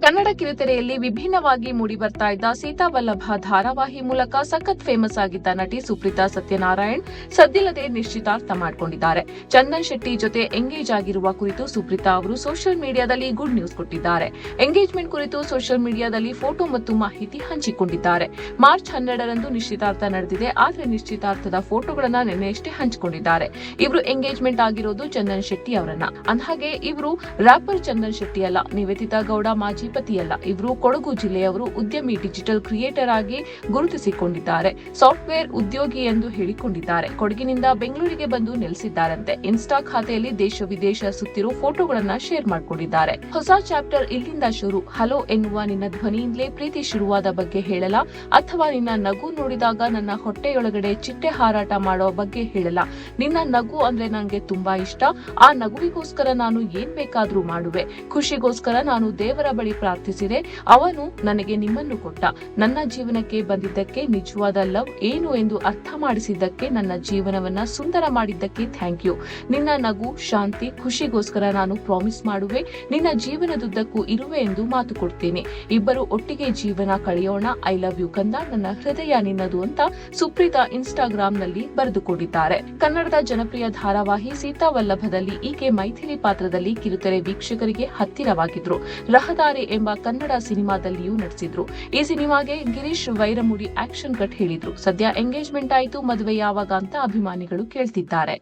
ಕನ್ನಡ ಕಿರುತೆರೆಯಲ್ಲಿ ವಿಭಿನ್ನವಾಗಿ ಮೂಡಿ ಬರ್ತಾ ಇದ್ದ ಸೀತಾವಲ್ಲಭ ಧಾರಾವಾಹಿ ಮೂಲಕ ಸಖತ್ ಫೇಮಸ್ ಆಗಿದ್ದ ನಟಿ ಸುಪ್ರೀತಾ ಸತ್ಯನಾರಾಯಣ್ ಸದ್ದಿಲ್ಲದೆ ನಿಶ್ಚಿತಾರ್ಥ ಮಾಡಿಕೊಂಡಿದ್ದಾರೆ. ಚಂದನ್ ಶೆಟ್ಟಿ ಜೊತೆ ಎಂಗೇಜ್ ಆಗಿರುವ ಕುರಿತು ಸುಪ್ರೀತಾ ಅವರು ಸೋಷಿಯಲ್ ಮೀಡಿಯಾದಲ್ಲಿ ಗುಡ್ ನ್ಯೂಸ್ ಕೊಟ್ಟಿದ್ದಾರೆ. ಎಂಗೇಜ್ಮೆಂಟ್ ಕುರಿತು ಸೋಷಿಯಲ್ ಮೀಡಿಯಾದಲ್ಲಿ ಫೋಟೋ ಮತ್ತು ಮಾಹಿತಿ ಹಂಚಿಕೊಂಡಿದ್ದಾರೆ. ಮಾರ್ಚ್ 12ರಂದು ನಿಶ್ಚಿತಾರ್ಥ ನಡೆದಿದೆ. ಆದರೆ ನಿಶ್ಚಿತಾರ್ಥದ ಫೋಟೋಗಳನ್ನ ನಿನ್ನೆಯಷ್ಟೇ ಹಂಚಿಕೊಂಡಿದ್ದಾರೆ. ಇವರು ಎಂಗೇಜ್ಮೆಂಟ್ ಆಗಿರೋದು ಚಂದನ್ ಶೆಟ್ಟಿ ಅವರನ್ನ. ಅಂದಹಾಗೆ ಇವರು ರ್ಯಾಪರ್ ಚಂದನ್ ಶೆಟ್ಟಿ ಅಲ್ಲ, ನಿವೇದಿತಾ ಗೌಡ ಮಾಜಿ ಪತಿಯಲ್ಲ. ಇವರು ಕೊಡಗು ಜಿಲ್ಲೆಯವರು, ಉದ್ಯಮಿ, ಡಿಜಿಟಲ್ ಕ್ರಿಯೇಟರ್ ಆಗಿ ಗುರುತಿಸಿಕೊಂಡಿದ್ದಾರೆ. ಸಾಫ್ಟ್ವೇರ್ ಉದ್ಯೋಗಿ ಎಂದು ಹೇಳಿಕೊಂಡಿದ್ದಾರೆ. ಕೊಡಗಿನಿಂದ ಬೆಂಗಳೂರಿಗೆ ಬಂದು ನೆಲೆಸಿದ್ದಾರಂತೆ. ಇನ್ಸ್ಟಾ ಖಾತೆಯಲ್ಲಿ ದೇಶ ವಿದೇಶ ಸುತ್ತಿರೋ ಫೋಟೋಗಳನ್ನ ಶೇರ್ ಮಾಡಿಕೊಂಡಿದ್ದಾರೆ. ಹೊಸ ಚಾಪ್ಟರ್ ಇಲ್ಲಿಂದ ಶುರು. ಹಲೋ ಎನ್ನುವ ನಿನ್ನ ಧ್ವನಿಯಿಂದಲೇ ಪ್ರೀತಿ ಶುರುವಾದ ಬಗ್ಗೆ ಹೇಳಲ್ಲ, ಅಥವಾ ನಿನ್ನ ನಗು ನೋಡಿದಾಗ ನನ್ನ ಹೊಟ್ಟೆಯೊಳಗಡೆ ಚಿಟ್ಟೆ ಹಾರಾಟ ಮಾಡೋ ಬಗ್ಗೆ ಹೇಳಲ್ಲ. ನಿನ್ನ ನಗು ಅಂದ್ರೆ ನನಗೆ ತುಂಬಾ ಇಷ್ಟ. ಆ ನಗುವಿಗೋಸ್ಕರ ನಾನು ಏನ್ ಬೇಕಾದ್ರೂ ಮಾಡುವೆ. ಖುಷಿಗೋಸ್ಕರ ನಾನು ದೇವರ ಬಳಿ ಪ್ರಾರ್ಥಿಸಿದೆ. ಅವನು ನನಗೆ ನಿಮ್ಮನ್ನು ಕೊಟ್ಟ. ನನ್ನ ಜೀವನಕ್ಕೆ ಬಂದಿದ್ದಕ್ಕೆ, ನಿಜವಾದ ಲವ್ ಏನು ಎಂದು ಅರ್ಥ ಮಾಡಿಸಿದ್ದಕ್ಕೆ, ನನ್ನ ಜೀವನವನ್ನ ಸುಂದರ ಮಾಡಿದ್ದಕ್ಕೆ ಥ್ಯಾಂಕ್ ಯು. ನಿನ್ನ ನಗು, ಶಾಂತಿ, ಖುಷಿಗೋಸ್ಕರ ನಾನು ಪ್ರಾಮಿಸ್ ಮಾಡುವೆ. ನಿನ್ನ ಜೀವನದುದ್ದಕ್ಕೂ ಇರುವೆ ಎಂದು ಮಾತು ಕೊಡ್ತೇನೆ. ಇಬ್ಬರು ಒಟ್ಟಿಗೆ ಜೀವನ ಕಳೆಯೋಣ. ಐ ಲವ್ ಯು ಕಂದ, ನನ್ನ ಹೃದಯ ನಿನ್ನದು ಅಂತ ಸುಪ್ರೀತಾ ಇನ್ಸ್ಟಾಗ್ರಾಂನಲ್ಲಿ ಬರೆದುಕೊಂಡಿದ್ದಾರೆ. ಕನ್ನಡದ ಜನಪ್ರಿಯ ಧಾರಾವಾಹಿ ಸೀತಾವಲ್ಲಭದಲ್ಲಿ ಈಕೆ ಮೈಥಿಲಿ ಪಾತ್ರದಲ್ಲಿ ಕಿರುತೆರೆ ವೀಕ್ಷಕರಿಗೆ ಹತ್ತಿರವಾಗಿದ್ರು. ರಹದಾರಿ ಎಂಬ ಕನ್ನಡ ಸಿನಿಮಾದಲ್ಲಿಯೂ ನಟಿಸಿದ್ರು. ಈ ಸಿನಿಮಾಗೆ ಗಿರೀಶ್ ವೈರಮುಡಿ ಆಕ್ಷನ್ ಕಟ್ ಹೇಳಿದ್ರು. ಸದ್ಯ ಎಂಗೇಜ್ಮೆಂಟ್ ಆಯಿತು, ಮದುವೆ ಯಾವಾಗ ಅಂತ ಅಭಿಮಾನಿಗಳು ಕೇಳ್ತಿದ್ದಾರೆ.